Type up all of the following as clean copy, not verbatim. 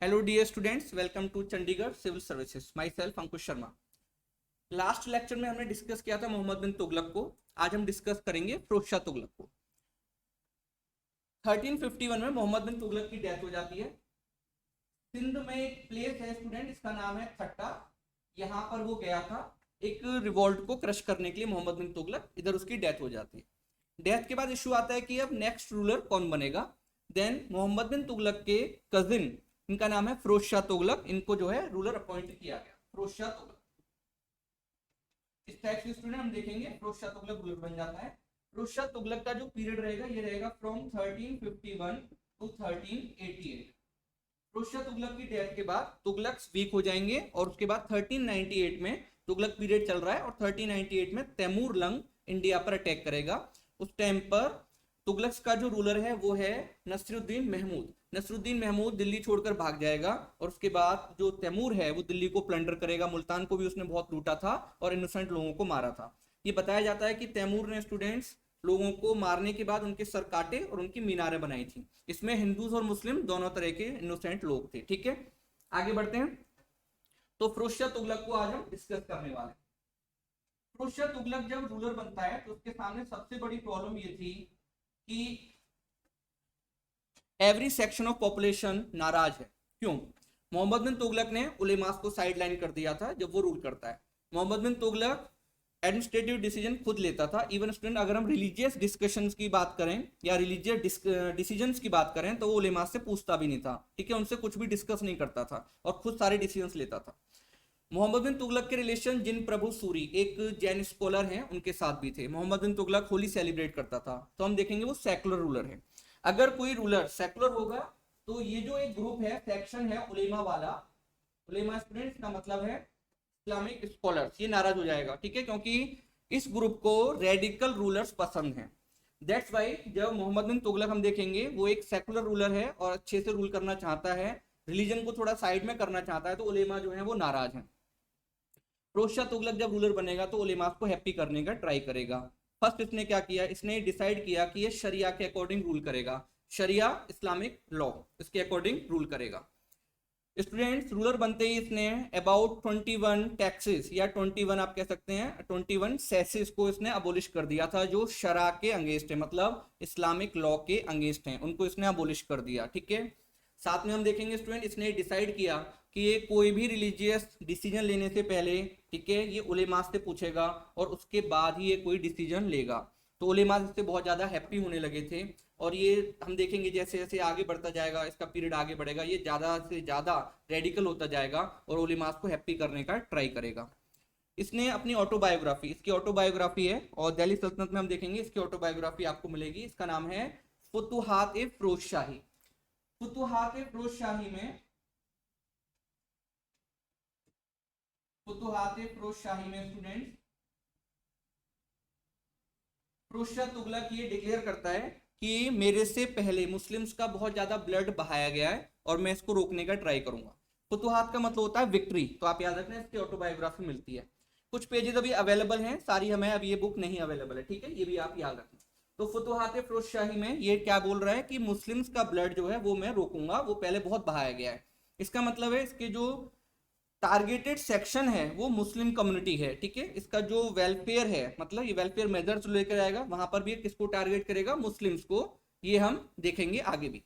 Hello dear students, welcome to Chandigarh civil services. Myself Ankush Sharma. Last lecture में हमने discuss किया था मोहम्मद बिन तुगलक को। आज हम डिस्कस करेंगे फिरोज शाह तुगलक को। 1351 में मोहम्मद बिन तुगलक की डेथ हो जाती है। सिंध में एक प्लेस है स्टूडेंट, इसका नाम है थट्टा। यहाँ पर वो गया था एक रिवॉल्ट को क्रश करने के लिए, मोहम्मद बिन तुगलक। इधर उसकी डेथ हो जाती है। डेथ के बाद इशू आता है कि अब नेक्स्ट रूलर कौन बनेगा। देन मोहम्मद बिन तुगलक के कजिन, इनका नाम है फिरोज शाह तुगलक, इनको जो है रूलर अपॉइंट किया गया, फिरोज शाह तुगलक। इस टाइप के स्टूडेंट हम देखेंगे, फिरोज शाह तुगलक रूलर बन जाता है। फिरोज शाह तुगलक का जो पीरियड रहेगा ये रहेगा फ्रॉम 1351 टू 1388। फिरोज शाह तुगलक की डेथ के बाद तुगलक वीक हो जाएंगे और उसके बाद 1398 में तुगलक पीरियड चल रहा है और 1398 में तैमूर लंग इंडिया पर अटैक करेगा। उस टाइम पर तुगलक का जो रूलर है वो है नसरुद्दीन महमूद। नसरुद्दीन महमूद दिल्ली छोड़कर भाग जाएगा और उसके बाद जो तैमूर है वो दिल्ली को प्लंडर करेगा। मुल्तान को भी उसने बहुत लूटा था और इनोसेंट लोगों को मारा था। ये बताया जाता है कि तैमूर ने स्टूडेंट्स लोगों को मारने के बाद उनके सर काटे और उनकी मीनारें बनाई थी। इसमें हिंदूज और मुस्लिम दोनों तरह के इनोसेंट लोग थे। ठीक है, आगे बढ़ते हैं। तो फिरोज शाह तुगलक को आज हम डिस्कस करने वाले हैं। फिरोज शाह तुगलक जब रूलर बनता है तो उसके सामने सबसे बड़ी प्रॉब्लम ये थी कि एवरी सेक्शन ऑफ पॉपुलेशन नाराज है। क्यों? मोहम्मद बिन तुगलक ने उलेमास को साइड लाइन कर दिया था जब वो रूल करता है। मोहम्मद बिन तुगलक एडमिनिस्ट्रेटिव डिसीजन खुद लेता था। इवन स्टूडेंट अगर हम रिलीजियस डिस्कशंस की बात करें या रिलीजियस डिसीजंस की बात करें तो वो उलेमास से पूछता भी नहीं था। ठीक है, उनसे कुछ भी डिस्कस नहीं करता था और खुद सारे डिसीजंस लेता था। मोहम्मद बिन तुगलक के रिलेशन जिन प्रभु सूरी, एक जैन स्कॉलर हैं, उनके साथ भी थे। मोहम्मद बिन तुगलक होली सेलिब्रेट करता था। तो हम देखेंगे वो सेकुलर रूलर है। अगर कोई रूलर सेकुलर होगा तो ये जो एक ग्रुप है, सेक्शन है उलेमा वाला, उलेमा स्टूडेंट्स का मतलब है इस्लामिक स्कॉलर्स, ये नाराज हो जाएगा। ठीक है, क्योंकि इस ग्रुप को रेडिकल रूलर्स पसंद हैं। दैट्स वाई जब मोहम्मद बिन तुगलक हम देखेंगे वो एक सेकुलर रूलर है और अच्छे से रूल करना चाहता है, रिलीजन को थोड़ा साइड में करना चाहता है, तो उलेमा जो है वो नाराज हैं। फिरोज शाह तुगलक जब रूलर बनेगा तो उलेमा को हैप्पी करने का ट्राई करेगा। फर्स्ट इसने क्या किया, इसने डिसाइड किया कि ये शरिया के अकॉर्डिंग रूल करेगा। शरिया इस्लामिक लॉ, इसके अकॉर्डिंग रूल करेगा। स्टूडेंट्स रूलर बनते ही इसने अबाउट 21 टैक्सेस या 21 आप कह सकते हैं 21 सेसेस को इसने अबोलिश कर दिया था, जो शरा के अंगेंस्ट है, मतलब इस्लामिक लॉ के अंगेंस्ट हैं, उनको इसने अबोलिश कर दिया। ठीक है, साथ में हम देखेंगे स्टूडेंट इसने डिसाइड किया कि ये कोई भी रिलीजियस डिसीजन लेने से पहले, ठीक है, ये उलेमा से पूछेगा और उसके बाद ही ये कोई डिसीजन लेगा। तो उलेमा इससे बहुत ज्यादा हैप्पी होने लगे थे और ये हम देखेंगे जैसे जैसे आगे बढ़ता जाएगा, इसका पीरियड आगे बढ़ेगा, ये ज्यादा से ज्यादा रेडिकल होता जाएगा और उलेमास को हैप्पी करने का ट्राई करेगा। इसने अपनी ऑटोबायोग्राफी, इसकी ऑटोबायोग्राफी है और दिल्ली सल्तनत में हम देखेंगे इसकी ऑटोबायोग्राफी आपको मिलेगी। इसका नाम है फुतुहात ए फिरोज शाही। फुतुहात ए फिरोज शाही में, फुतुहात ए फिरोज शाही में स्टूडेंट फिरोज शाह तुगलक ये डिक्लेयर करता है कि मेरे से पहले मुस्लिम्स का बहुत ज्यादा ब्लड बहाया गया है और मैं इसको रोकने का ट्राई करूंगा। फुतुहात का मतलब होता है विक्ट्री, तो आप याद रखना इसकी ऑटोबायोग्राफी मिलती है। कुछ पेजेस अभी अवेलेबल हैं, सारी हमें अब ये बुक नहीं अवेलेबल है। ठीक है, ये भी आप याद रखना। तो फुतुहात फिरोज शाही में ये क्या बोल रहा है कि मुस्लिम्स का ब्लड जो है वो मैं रोकूंगा, वो पहले बहुत बहाया गया है। इसका मतलब है इसके जो टारगेटेड सेक्शन है वो मुस्लिम कम्युनिटी है। ठीक है, इसका जो वेलफेयर है, मतलब ये वेलफेयर मेजर्स लेकर आएगा, वहां पर भी किसको टारगेट करेगा, मुस्लिम्स को। ये हम देखेंगे आगे भी।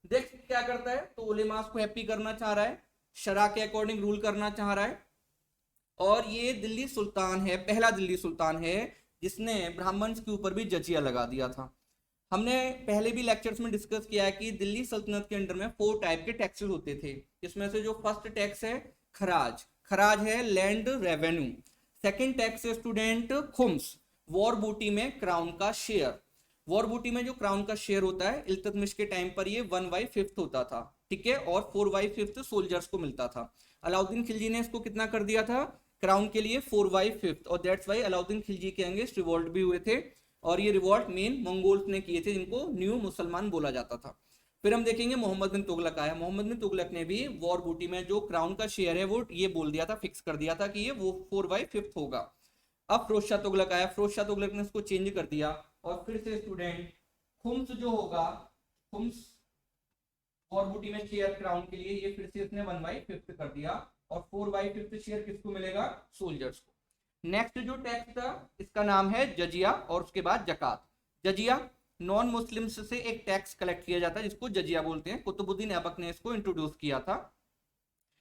देख क्या करता है, तो उलेमास को हैप्पी करना चाह रहा है, शरा के अकॉर्डिंग रूल करना चाह रहा है। और ये दिल्ली सुल्तान है, पहला दिल्ली सुल्तान है जिसने ब्राह्मण्स के ऊपर भी जजिया लगा दिया था। हमने पहले भी लेक्चर्स में डिस्कस किया है कि दिल्ली सल्तनत के अंडर में 4 टाइप के टैक्सेस होते थे, जिसमें से जो फर्स्ट टैक्स है खराज, खराज है लैंड रेवेन्यू। सेकंड टैक्स है स्टूडेंट खुम्स, वॉर बूटी में क्राउन का शेयर। वॉर बूटी में जो क्राउन का शेयर होता है, इल्तुतमिश के टाइम पर ये 1/5 होता था। ठीक है, और 4/5 सोल्जर्स को मिलता था। अलाउद्दीन खिलजी ने इसको कितना कर दिया था क्राउन के लिए, 4/5, और दैट्स वाई अलाउद्दीन खिलजी के अगेंस्ट रिवॉल्ट भी हुए थे और ये रिवॉल्ट मेन मंगोल्स ने किए थे, जिनको न्यू मुसलमान बोला जाता था। फिर हम देखेंगे मोहम्मद बिन तुगलक आया। मोहम्मद बिन तुगलक ने भी वॉर बूटी में जो क्राउन का शेयर है वो ये बोल दिया था, फिक्स कर दिया था कि ये वो 4/5 होगा। अब फिरोज शाह तुगलक आया, फिरोज शाह तुगलक ने इसको चेंज कर दिया और फिर से स्टूडेंट खुम्स जो होगा, खुम्स और बूटी में शेयर क्राउन के लिए ये फिर से इसने 1/5 कर दिया, और 4/5 शेयर किसको मिलेगा? सोल्जर्स को। नेक्स्ट जो टैक्स था इसका नाम है जजिया, और उसके बाद जकात। जजिया नॉन मुस्लिम्स से एक टैक्स कलेक्ट किया जाता है जिसको जजिया बोलते हैं। कुतुबुद्दीन ऐबक ने इसको इंट्रोड्यूस किया था।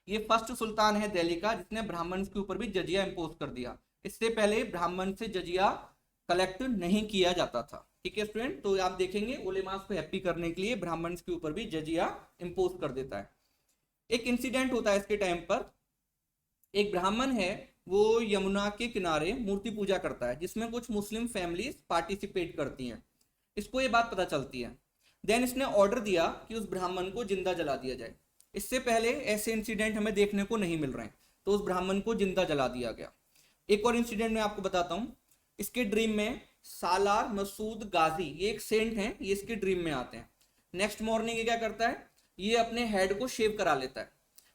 ये फर्स्ट सुल्तान है दिल्ली का जिसने ब्राह्मण के ऊपर भी जजिया इंपोज कर दिया। इससे पहले ब्राह्मण से जजिया कलेक्ट नहीं किया जाता था। ठीक है स्टूडेंट, तो आप देखेंगे उलेमास को हैप्पी करने के लिए ब्राह्मण के ऊपर भी जजिया इंपोज कर देता है। एक इंसिडेंट होता है इसके टाइम पर, एक ब्राह्मण है वो यमुना के किनारे मूर्ति पूजा करता है जिसमें कुछ मुस्लिम फैमिलीज पार्टिसिपेट करती हैं। इसको ये बात पता चलती है। देन इसने ऑर्डर दिया कि उस ब्राह्मण को जिंदा जला दिया जाए। इससे पहले ऐसे इंसिडेंट हमें देखने को नहीं मिल रहे हैं, तो उस ब्राह्मण को जिंदा जला दिया गया। एक और इंसिडेंट मैं आपको बताता हूँ। इसके ड्रीम में सालार मसूद गाजी, ये एक सेंट हैं, ये इसके ड्रीम में आते हैं। नेक्स्ट मॉर्निंग ये क्या करता है, ये अपने हेड को शेव करा लेता है।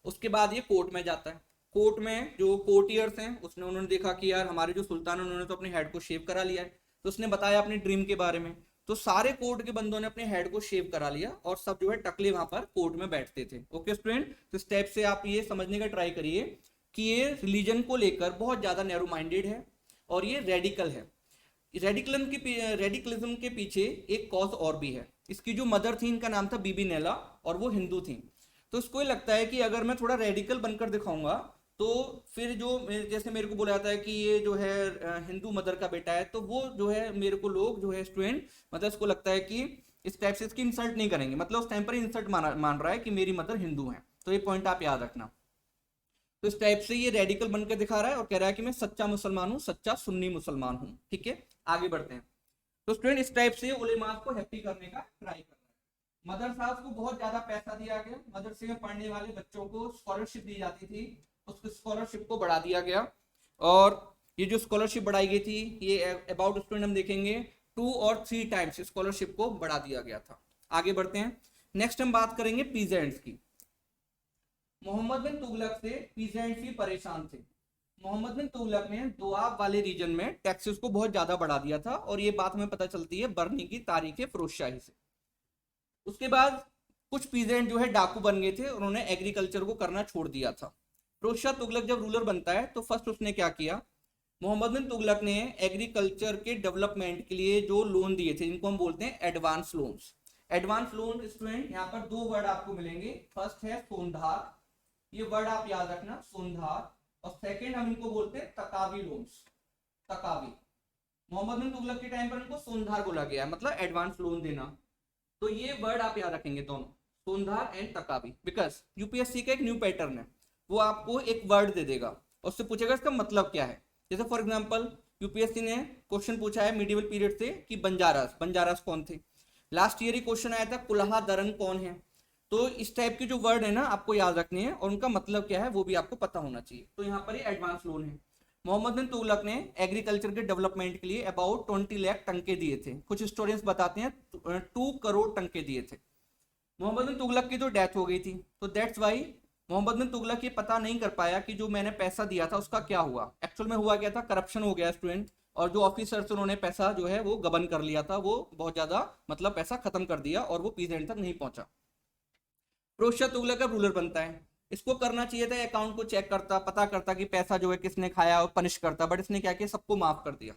उसके बाद ये कोर्ट में जाता है। कोर्ट में जो कोर्टियर्स हैं उन्होंने देखा कि यार हमारे जो सुल्तान है उन्होंने तो अपने हेड को शेव करा लिया है, तो उसने बताया अपने ड्रीम के बारे में। तो सारे कोर्ट के बंदों ने अपने हेड को शेव करा लिया और सब जो है टकले वहां पर कोर्ट में बैठते थे। ओके स्टूडेंट, तो इस टाइप से आप ये समझने का ट्राई करिए कि ये रिलीजन को लेकर बहुत ज्यादा नैरो माइंडेड है और ये रेडिकल है। रेडिकलिज्म के पीछे एक कॉज और भी है। इसकी जो मदर थी इनका नाम था बीबी नैला और वो हिंदू थी। तो इसको ये लगता है कि अगर मैं थोड़ा रेडिकल बनकर दिखाऊंगा तो फिर जो जैसे मेरे को बोला जाता है कि ये जो है हिंदू मदर का बेटा है, तो वो जो है मेरे को लोग जो है स्टूडेंट मतलब इसको लगता है कि इस टाइप से इसकी इंसल्ट नहीं करेंगे। मतलब उस टाइम पर इंसल्ट मान रहा है कि मेरी मदर हिंदू है। तो ये पॉइंट आप याद रखना। तो इस टाइप से ये रेडिकल बनकर दिखा रहा है और कह रहा है कि मैं सच्चा मुसलमान हूँ, सच्चा सुन्नी मुसलमान हूँ। ठीक है, आगे बढ़ते हैं। तो स्टूडेंट इस टाइप से उलेमा को हैप्पी करने का ट्राई कर रहा है। मदरसा को बहुत ज्यादा पैसा दिया गया, मदरसे में पढ़ने वाले बच्चों को स्कॉलरशिप दी जाती थी, उसको स्कॉलरशिप को बढ़ा दिया गया। और ये जो स्कॉलरशिप बढ़ाई गई थी ये अबाउट स्टूडेंट हम देखेंगे 2 और 3 टाइम्स स्कॉलरशिप को बढ़ा दिया गया था। आगे बढ़ते हैं। नेक्स्ट हम बात करेंगे पीजेंट्स की। मोहम्मद बिन तुगलक से पीजेंट्स भी परेशान थे। मोहम्मद बिन तुगलक ने दोआब वाले रीजन में टैक्सेस को बहुत ज्यादा बढ़ा दिया था और ये बात हमें पता चलती है बरनी की तारीख फिरोजशाही से। उसके बाद कुछ पीजेंट जो है डाकू बन गए थे, उन्होंने एग्रीकल्चर को करना छोड़ दिया था। फिरोज शाह तुगलक जब रूलर बनता है तो फर्स्ट उसने क्या किया, मोहम्मद बिन तुगलक ने एग्रीकल्चर के डेवलपमेंट के लिए जो लोन दिए थे जिनको हम बोलते हैं advance loans. Advance loan student यहाँ पर 2 वर्ड आपको मिलेंगे। फर्स्ट है सोनधार, ये वर्ड आप याद रखना सोनधार, और सेकंड हम इनको बोलते हैं तकावी लोन्स। तकावी, मोहम्मद बिन तुगलक के टाइम पर इनको सोनधार बोला गया, मतलब एडवांस लोन देना। तो ये वर्ड आप याद रखेंगे दोनों, सोनधार एंड तकावी, बिकॉज यूपीएससी का एक न्यू पैटर्न है, वो आपको एक वर्ड दे देगा और उससे पूछेगा इसका मतलब क्या है। जैसे फॉर एग्जांपल यूपीएससी ने क्वेश्चन पूछा है मिडिवल पीरियड से कि बंजारास कौन थे। लास्ट ईयर ही क्वेश्चन आया था कुल्हा दरन कौन है। तो इस टाइप के जो वर्ड है ना आपको याद रखने हैं और उनका मतलब क्या है वो भी आपको पता होना चाहिए। तो यहाँ पर ये एडवांस लोन है। मोहम्मद बिन तुगलक ने एग्रीकल्चर के डेवलपमेंट के लिए अबाउट 20 लाख टंके दिए थे। कुछ हिस्टोरियंस बताते हैं 2 करोड़ टंके दिए थे। मोहम्मद बिन तुगलक की तो डेथ हो गई थी, तो दैट्स वाई मोहम्मद बिन तुगलक ये पता नहीं कर पाया कि जो मैंने पैसा दिया था उसका क्या हुआ। एक्चुअल में हुआ क्या था, करप्शन हो गया स्टूडेंट, और जो ऑफिसर्स उन्होंने पैसा जो है वो गबन कर लिया था, वो बहुत ज्यादा मतलब पैसा खत्म कर दिया और वो पीजेंट तक नहीं पहुंचा। फिरोज शाह तुगलक का रूलर बनता है, इसको करना चाहिए था अकाउंट को चेक करता, पता करता कि पैसा जो है किसने खाया और पनिश करता, बट इसने क्या किया, सबको माफ कर दिया।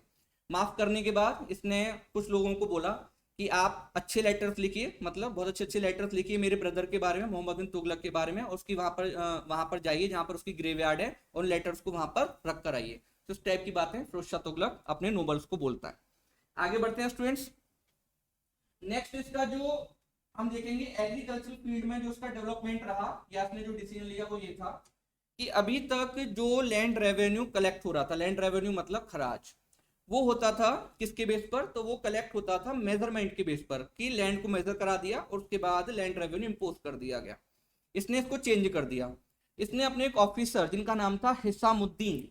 माफ करने के बाद इसने कुछ लोगों को बोला कि आप अच्छे लेटर्स लिखिए, मतलब बहुत अच्छे अच्छे लेटर्स लिखिए मेरे ब्रदर के बारे में, मोहम्मद बिन तुगलक के बारे में, और उसकी वहां पर जाइए जहां पर उसकी ग्रेवयार्ड है, उन लेटर्स को वहां पर रख कर आइए। तो इस टाइप की बातें फिरोज शाह तुगलक अपने नोबल्स को बोलता है। आगे बढ़ते हैं स्टूडेंट्स। नेक्स्ट इसका जो हम देखेंगे एग्रीकल्चर फील्ड में जो उसका डेवलपमेंट रहा या उसने जो डिसीजन लिया वो ये था कि अभी तक जो लैंड रेवेन्यू कलेक्ट हो रहा था, लैंड रेवेन्यू मतलब खराज, वो होता था किसके बेस पर, तो वो कलेक्ट होता था मेजरमेंट के बेस पर कि लैंड को मेजर करा दिया और उसके बाद लैंड रेवेन्यू इंपोज कर दिया गया। इसने इसको चेंज कर दिया। इसने अपने एक ऑफिसर जिनका नाम था हिसामुद्दीन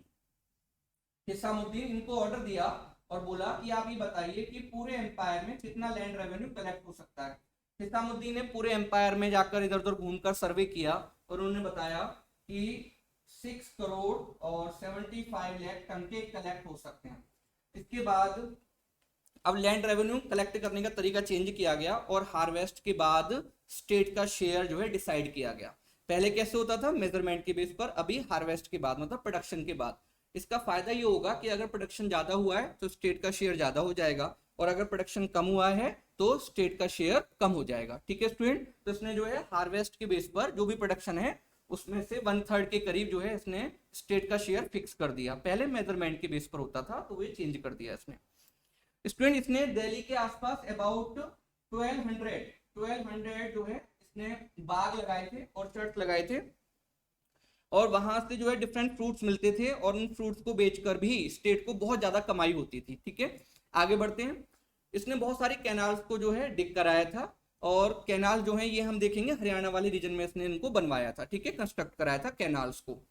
इनको ऑर्डर दिया और बोला कि आप ये बताइए कि पूरे एम्पायर में कितना लैंड रेवेन्यू कलेक्ट हो सकता है। हिसामुद्दीन ने पूरे एम्पायर में जाकर इधर उधर घूमकर सर्वे किया और उन्होंने बताया कि 6 करोड़ और 75 लाख टंके कलेक्ट हो सकते हैं। इसके बाद अब लैंड रेवेन्यू कलेक्ट करने का तरीका चेंज किया गया और हार्वेस्ट के बाद स्टेट का शेयर जो है डिसाइड किया गया। पहले कैसे होता था, मेजरमेंट के बेस पर, अभी हार्वेस्ट के बाद मतलब प्रोडक्शन के बाद। इसका फायदा ये होगा कि अगर प्रोडक्शन ज्यादा हुआ है तो स्टेट का शेयर ज्यादा हो जाएगा, और अगर प्रोडक्शन कम हुआ है तो स्टेट का शेयर कम हो जाएगा। ठीक है स्टूडेंट, तो इसने जो है हार्वेस्ट के बेस पर जो भी प्रोडक्शन है उसमें से 1/3 के करीब जो है इसने स्टेट का शेयर फिक्स कर दिया। पहले मेजरमेंट के बेस पर होता था तो वो चेंज कर दिया इसने। स्टूडेंट, इसने दिल्ली के आसपास अबाउट 1200 जो है इसने बाग लगाए थे, ऑर्चर्ड लगाए थे, और वहां से जो है डिफरेंट फ्रूट्स मिलते थे, और उन फ्रूट्स को बेचकर भी स्टेट को बहुत ज्यादा कमाई होती थी। ठीक है, आगे बढ़ते हैं। इसने बहुत सारी कैनाल्स को जो है डिग कराया था, और कैनाल जो है ये हम देखेंगे हरियाणा वाले रीजन में इसने इनको बनवाया था। ठीक है, कंस्ट्रक्ट कराया था कैनाल्स को।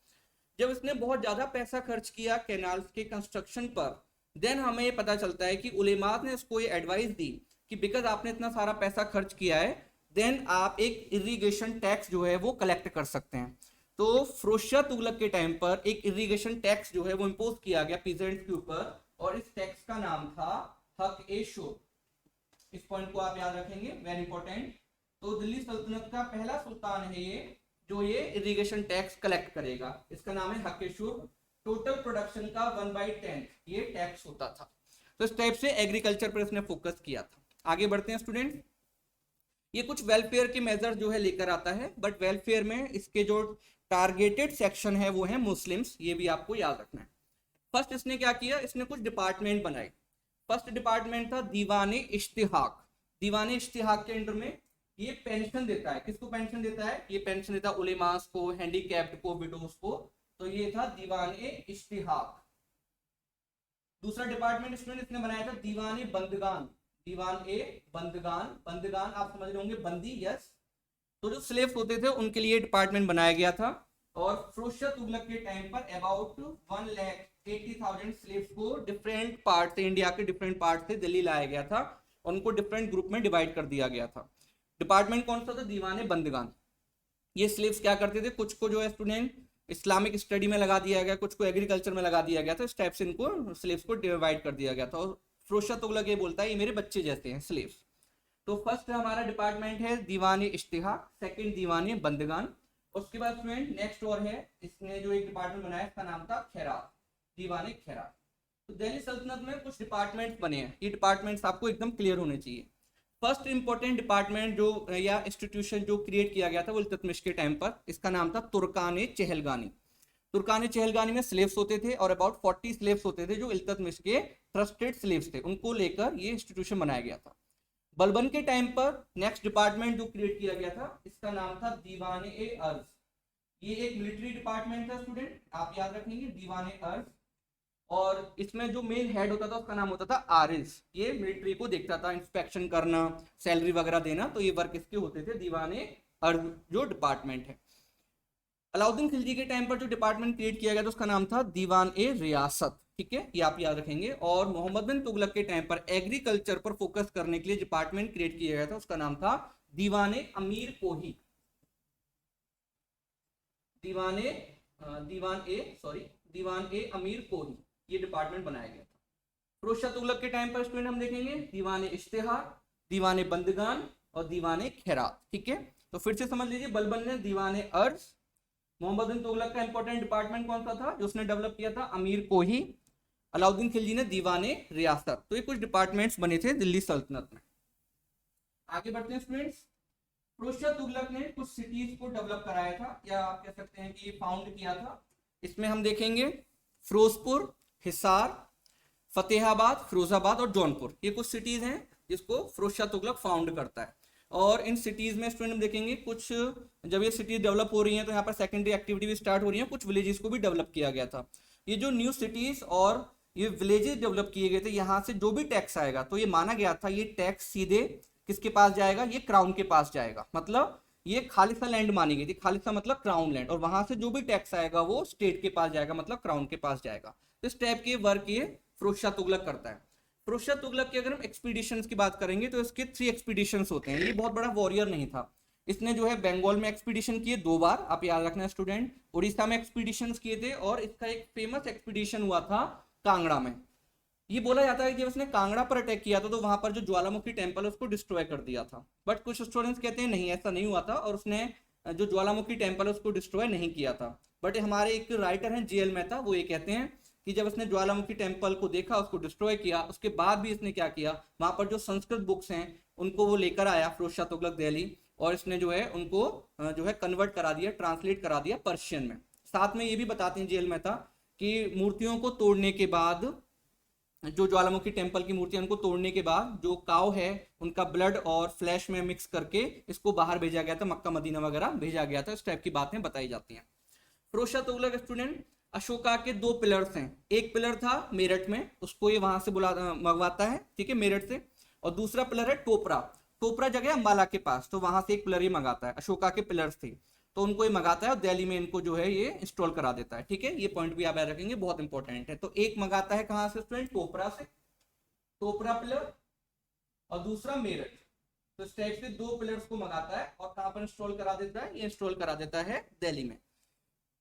जब इसने बहुत ज्यादा पैसा खर्च किया कैनाल्स के कंस्ट्रक्शन पर, देन हमें ये पता चलता है कि उलेमात ने इसको ये एडवाइस दी कि बिकॉज आपने इतना सारा पैसा खर्च किया है, देन आप एक इरिगेशन टैक्स जो है वो कलेक्ट कर सकते हैं। तो फिरोज शाह तुगलक के टाइम पर एक इरिगेशन टैक्स जो है वो इम्पोज किया गया पीजेंट्स के ऊपर, और इस टैक्स का नाम था हक ए शुर। इस पॉइंट को आप याद रखेंगे, वेरी इंपॉर्टेंट। तो दिल्ली सल्तनत का पहला सुल्तान है ये जो ये इरिगेशन टैक्स कलेक्ट करेगा, इसका नाम है हक ए शुर। टोटल प्रोडक्शन का 1/10 ये टैक्स होता था। तो इस टाइप से एग्रीकल्चर पर इसने फोकस किया था। आगे बढ़ते हैं स्टूडेंट। ये कुछ वेलफेयर के मेजर जो है लेकर आता है, बट वेलफेयर में इसके जो टारगेटेड सेक्शन है वो है मुस्लिम्स, ये भी आपको याद रखना है। फर्स्ट इसने क्या किया, इसने कुछ डिपार्टमेंट बनाए। फर्स्ट डिपार्टमेंट था दीवाने इश्तिहाक। दीवाने इश्तिहाक के अंडर में ये पेंशन देता है। किसको पेंशन देता है, ये पेंशन देता है उलेमास को, हैंडीकैप्ड को, विडोज को। तो ये था दीवाने इश्तिहाक। दूसरा डिपार्टमेंट स्टूडेंट इसने बनाया था दीवाने बंदगान। दीवान ए बंदगान, बंदगान आप समझ रहे होंगे बंदी, यस। तो जो स्लेव्स होते थे उनके लिए डिपार्टमेंट बनाया गया था। और फिरोज शाह तुगलक के टाइम पर अबाउट 1,80,000 स्लेव्स को डिफरेंट पार्ट से, इंडिया के डिफरेंट पार्ट से दिल्ली लाया गया था, उनको डिफरेंट ग्रुप में डिवाइड कर दिया गया था। डिपार्टमेंट कौन सा था, दीवाने बंदगान। ये स्लेव्स क्या करते थे, कुछ को जो है स्टूडेंट इस्लामिक स्टडी में लगा दिया गया, कुछ को एग्रीकल्चर में लगा दिया गया था। इस टाइप से इनको स्लेव्स को डिवाइड कर दिया गया था। और फिरोज शाह तुगलक ये बोलता है ये मेरे बच्चे जैसे हैं स्लेव्स। तो फर्स्ट हमारा डिपार्टमेंट है दीवाने इश्तिहाक, सेकंड दीवाने बंदगान। उसके बाद स्टूडेंट नेक्स्ट और है, इसने जो एक डिपार्टमेंट बनाया इसका नाम था खैरात, दीवाने खैरात। तो दिल्ली सल्तनत में कुछ डिपार्टमेंट्स बने हैं, ये डिपार्टमेंट्स आपको एकदम क्लियर होने चाहिए। फर्स्ट इंपॉर्टेंट डिपार्टमेंट जो या इंस्टीट्यूशन जो क्रिएट किया गया था वो इल्तुतमिश के टाइम पर, इसका नाम था तुर्कान चहलगानी। तुर्कान चहलगानी में स्लेव्स होते थे, और अबाउट 40 स्लेव्स होते थे जो इल्तुतमिश के ट्रस्टेड स्लेव्स थे, उनको लेकर ये इंस्टीट्यूशन बनाया गया था। बलबन के टाइम पर नेक्स्ट डिपार्टमेंट जो क्रिएट किया गया था इसका नाम था दीवाने ए अर्ज। ये एक मिलिट्री डिपार्टमेंट था स्टूडेंट, आप याद रखेंगे दीवाने अर्ज। और इसमें जो मेन हेड होता था उसका नाम होता था आरिज। ये मिलिट्री को देखता था, इंस्पेक्शन करना, सैलरी वगैरह देना, तो ये वर्क इसके होते थे। दीवाने अर्ज जो डिपार्टमेंट है। अलाउद्दीन खिलजी के टाइम पर जो डिपार्टमेंट क्रिएट किया गया था उसका नाम था दीवान ए रियासत। ठीक है, ये आप याद रखेंगे। और मोहम्मद बिन तुगलक के टाइम पर एग्रीकल्चर पर फोकस करने के लिए डिपार्टमेंट क्रिएट किया गया था, उसका नाम था दीवाने अमीर कोही। दीवान ए अमीर कोही, ये डिपार्टमेंट बनाया गया था। फिरोज शाह तुगलक के टाइम पर स्टूडेंट हम देखेंगे दीवाने इश्तिहार, दीवाने बंदगान और दीवाने खैरात। ठीक है, तो फिर से समझ लीजिए, बलबन ने दीवाने अर्ज। मोहम्मद बिन तुगलक का इंपॉर्टेंट डिपार्टमेंट कौन सा था जो उसने डेवलप किया था, अमीर कोही। अलाउद्दीन खिलजी ने दीवाने रियासत। तो ये कुछ डिपार्टमेंट्स बने थे दिल्ली सल्तनत में। आगे बढ़ते हैं स्टूडेंट्स। फिरोज शाह तुगलक ने कुछ सिटीज को डेवलप कराया था, या आप कह सकते हैं कि फाउंड किया था। इसमें हम देखेंगे फिरोजपुर, हिसार, फतेहाबाद, फिरोजाबाद और जौनपुर, ये कुछ सिटीज हैं जिसको फिरोज शाह तुगलक फाउंड करता है। और इन सिटीज में स्टूडेंट देखेंगे कुछ, जब ये सिटीज डेवलप हो रही हैं तो यहाँ पर सेकेंडरी एक्टिविटी भी स्टार्ट हो रही है, कुछ विलेजेस को भी डेवलप किया गया था। ये जो न्यू सिटीज और ये विलेजेस डेवलप किए गए थे, यहाँ से जो भी टैक्स आएगा तो ये माना गया था ये टैक्स सीधे किसके पास जाएगा, ये क्राउन के पास जाएगा। मतलब ये खालिसा लैंड मानी गई थी, खालिसा मतलब क्राउन लैंड, और वहां से जो भी टैक्स आएगा वो स्टेट के पास जाएगा, मतलब क्राउन के पास जाएगा। तो इस टाइप के वर्क ये फिरोज शाह तुगलक करता है। फिरोज शाह तुगलक की अगर हम एक्सपीडिशंस की बात करेंगे तो इसके 3 एक्सपीडिशंस होते हैं। ये बहुत बड़ा वॉरियर नहीं था। इसने जो है बंगाल में एक्सपीडिशन किए 2 बार, आप याद रखना स्टूडेंट। उड़ीसा में एक्सपीडिशंस किए थे, और इसका एक फेमस एक्सपीडिशन हुआ था कांगड़ा में। ये बोला जाता है कि जब उसने कांगड़ा पर अटैक किया था तो वहां पर जो ज्वालामुखी टेम्पल है उसको डिस्ट्रॉय कर दिया था, बट कुछ स्टूडेंट्स कहते हैं नहीं ऐसा नहीं हुआ था और उसने जो ज्वालामुखी टेम्पल है उसको डिस्ट्रॉय नहीं किया था। बट हमारे एक राइटर हैं जीएल मेहता, वो ये कहते हैं कि जब उसने ज्वालामुखी टेम्पल को देखा, उसको डिस्ट्रॉय किया, उसके बाद भी इसने क्या किया, वहां पर जो संस्कृत बुक्स हैं उनको वो लेकर आया फिरोज शाह तुगलक दिल्ली, और इसने जो है उनको जो है कन्वर्ट करा दिया, ट्रांसलेट करा दिया पर्शियन में। साथ में ये भी बताते हैं जेल मेहता कि मूर्तियों को तोड़ने के बाद, जो ज्वालामुखी टेम्पल की मूर्तियां उनको तोड़ने के बाद जो काव है उनका ब्लड और फ्लैश में मिक्स करके इसको बाहर भेजा गया था, मक्का मदीना वगैरह भेजा गया था, इस टाइप की बातें बताई जाती हैं। फिरोज शाह तुगलक स्टूडेंट अशोका के दो पिलर्स हैं, एक पिलर था मेरठ में, उसको ये वहां से मंगवाता है, ठीक है, मेरठ से, और दूसरा पिलर है टोपरा, टोपरा जगह अंबाला के पास, तो वहां से एक पिलर ये मंगाता है, अशोका के पिलर्स थे तो उनको ये मंगाता है और दिल्ली में इनको जो है ये इंस्टॉल करा देता है, ठीक है, ये पॉइंट भी आप याद रखेंगे, बहुत इंपॉर्टेंट है। तो एक मंगाता है कहां से स्टूडेंट, टोपरा से, टोपरा पिलर, और दूसरा मेरठ, तो इस टाइप से दो पिलर्स को मंगाता है और कहां पर इंस्टॉल करा देता है, ये इंस्टॉल करा देता है दिल्ली में।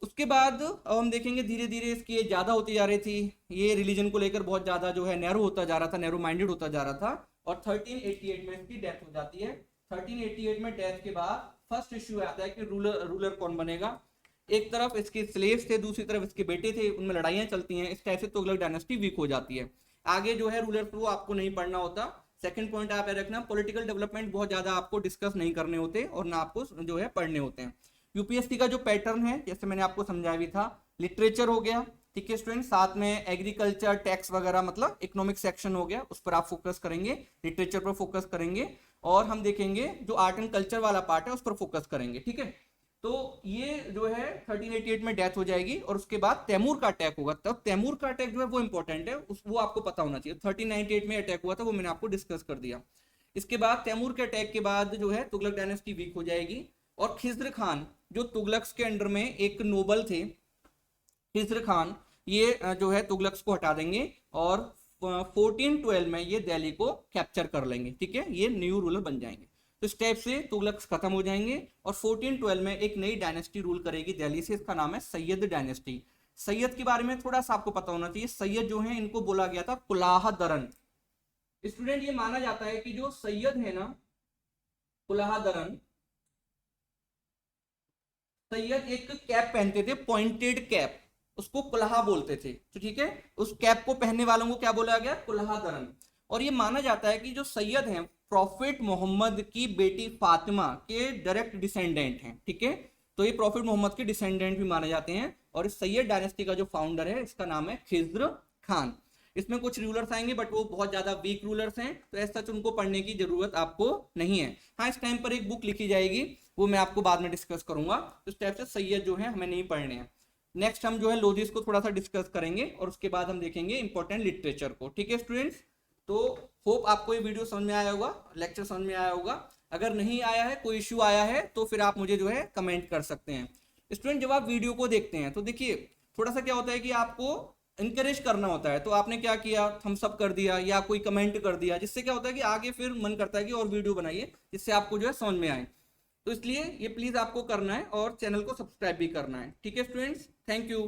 उसके बाद अब हम देखेंगे धीरे धीरे इसकी एज ज्यादा होती जा रही थी, ये रिलीजन को लेकर बहुत ज्यादा जो है नैरो होता जा रहा था, नैरो माइंडेड होता जा रहा था, और 1388 में इसकी डेथ हो जाती है। 1388 में डेथ के बाद फर्स्ट इश्यू आता है कि रूलर रूलर कौन बनेगा। एक तरफ इसके स्लेव्स थे, दूसरी तरफ इसके बेटे थे, उनमें लड़ाइयां चलती हैं, इस टाइप से तुगलक डायनेस्टी वीक हो जाती है। आगे जो है रूलर वो आपको नहीं पढ़ना होता। सेकंड पॉइंट आप याद रखना, पॉलिटिकल डेवलपमेंट बहुत ज्यादा आपको डिस्कस नहीं करने होते और ना आपको जो है पढ़ने होते हैं। यूपीएससी का जो पैटर्न है जैसे मैंने आपको समझाया भी था, लिटरेचर हो गया, ठीक है स्टूडेंट, साथ में एग्रीकल्चर, टैक्स वगैरह, मतलब इकोनॉमिक सेक्शन हो गया, उस पर आप फोकस करेंगे, लिटरेचर पर फोकस करेंगे, और हम देखेंगे जो आर्ट एंड कल्चर वाला पार्ट है उस पर फोकस करेंगे, ठीक है। तो ये जो है 1388 में डेथ हो जाएगी और उसके बाद तैमूर का अटैक होगा, तब तैमूर का अटैक जो है वो इंपॉर्टेंट है, वो आपको पता होना चाहिए। 1398 में अटैक हुआ था, वो मैंने आपको डिस्कस कर दिया। इसके बाद तैमूर के अटैक के बाद जो है तुगलक डायनेस्टी वीक हो जाएगी, और खिज्र खान जो तुगलक्स के अंडर में एक नोबल थे, खिज्र खान, ये जो है तुगलक्स को हटा देंगे और 1412 में ये दिल्ली को कैप्चर कर लेंगे, ठीक है, ये न्यू रूलर बन जाएंगे। तो इस टाइप से तुगलक्स खत्म हो जाएंगे और 1412 में एक नई डायनेस्टी रूल करेगी दिल्ली से, इसका नाम है सैयद डायनेस्टी। सैयद के बारे में थोड़ा सा आपको पता होना चाहिए, सैयद जो है इनको बोला गया था कुलाह दरन। स्टूडेंट ये माना जाता है कि जो सैयद है ना, कुलाह दरन, सैयद एक कैप पहनते थे, पॉइंटेड कैप, उसको कुल्हा बोलते थे, तो ठीक है, उस कैप को पहनने वालों को क्या बोला गया, कुल्हा दरन। और ये माना जाता है कि जो सैयद हैं प्रॉफिट मोहम्मद की बेटी फातिमा के डायरेक्ट डिसेंडेंट हैं, ठीक है, तो ये प्रॉफिट मोहम्मद के डिसेंडेंट भी माने जाते हैं। और इस सैयद डायनेस्टी का जो फाउंडर है इसका नाम है खिज्र खान। इसमें कुछ रूलर्स आएंगे बट वो बहुत ज्यादा वीक रूलर्स हैं, तो ऐसा उनको पढ़ने की जरूरत आपको नहीं है। हाँ, इस टाइम पर एक बुक लिखी जाएगी, वो मैं आपको बाद में डिस्कस करूंगा। इस टाइप से सैयद जो है हमें नहीं पढ़ने हैं। नेक्स्ट हम जो है लोजीज को थोड़ा सा डिस्कस करेंगे और उसके बाद हम देखेंगे इंपॉर्टेंट लिटरेचर को, ठीक है स्टूडेंट्स। तो होप आपको ये वीडियो समझ में आया होगा, लेक्चर समझ में आया होगा। अगर नहीं आया है, कोई इश्यू आया है, तो फिर आप मुझे जो है कमेंट कर सकते हैं। स्टूडेंट जब आप वीडियो को देखते हैं तो देखिए थोड़ा सा क्या होता है कि आपको इनकरेज करना होता है, तो आपने क्या किया, थम्स अप कर दिया या कोई कमेंट कर दिया, जिससे क्या होता है कि आगे फिर मन करता है कि और वीडियो बनाइए जिससे आपको जो है समझ में आए। तो इसलिए ये प्लीज आपको करना है और चैनल को सब्सक्राइब भी करना है, ठीक है स्टूडेंट्स, थैंक यू।